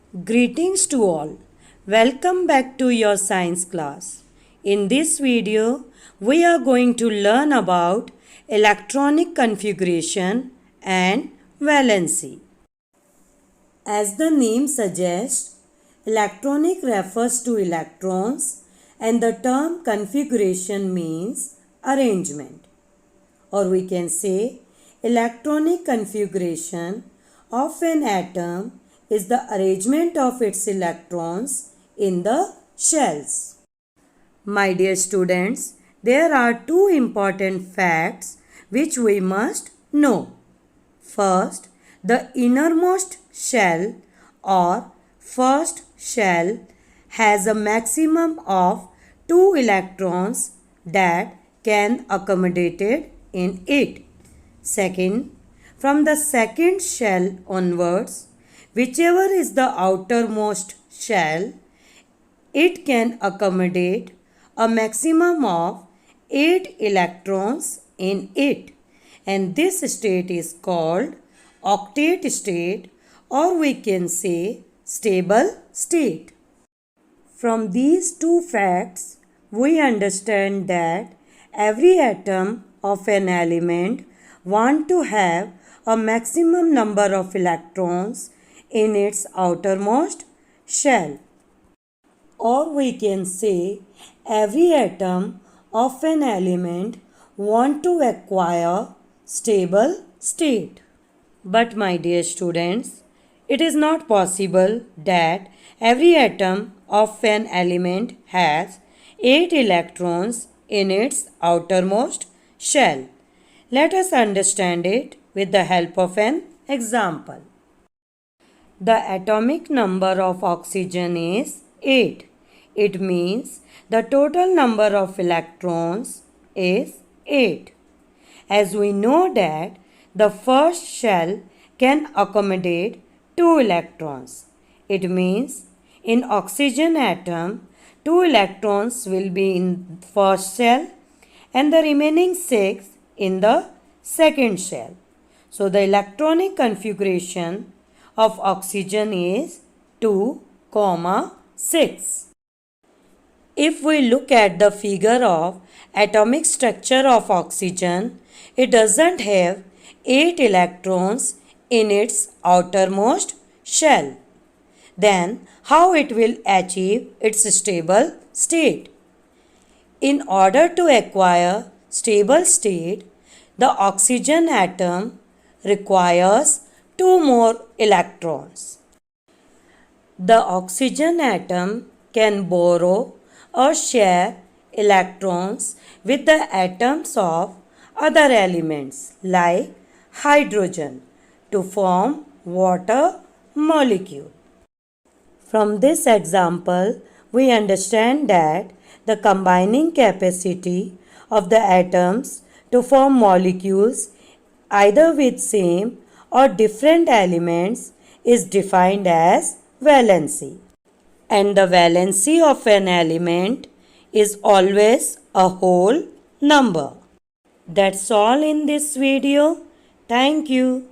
Greetings to all. Welcome back to your science class. In this video, we are going to learn about electronic configuration and valency. As the name suggests, electronic refers to electrons and the term configuration means arrangement. Or we can say electronic configuration of an atom is the arrangement of its electrons in the shells. My dear students, there are two important facts which we must know. First, the innermost shell or first shell has a maximum of 2 electrons that can accommodate in it. Second, from the second shell onwards, whichever is the outermost shell, it can accommodate a maximum of 8 electrons in it, and this state is called octet state, or we can say stable state. From these two facts, we understand that every atom of an element wants to have a maximum number of electrons in its outermost shell. Or we can say every atom of an element wants to acquire stable state. But my dear students, it is not possible that every atom of an element has 8 electrons in its outermost shell. Let us understand it with the help of an example. The atomic number of oxygen is 8. It means the total number of electrons is 8. As we know that the first shell can accommodate 2 electrons. It means in oxygen atom, 2 electrons will be in first shell and the remaining 6 in the second shell. So the electronic configuration of oxygen is 2, 6. If we look at the figure of atomic structure of oxygen, it doesn't have 8 electrons in its outermost shell. Then how it will achieve its stable state? In order to acquire stable state, the oxygen atom requires 2 more electrons. The oxygen atom can borrow or share electrons with the atoms of other elements like hydrogen to form water molecule. From this example, we understand that the combining capacity of the atoms to form molecules either with same or different elements is defined as valency. And the valency of an element is always a whole number. That's all in this video. Thank you.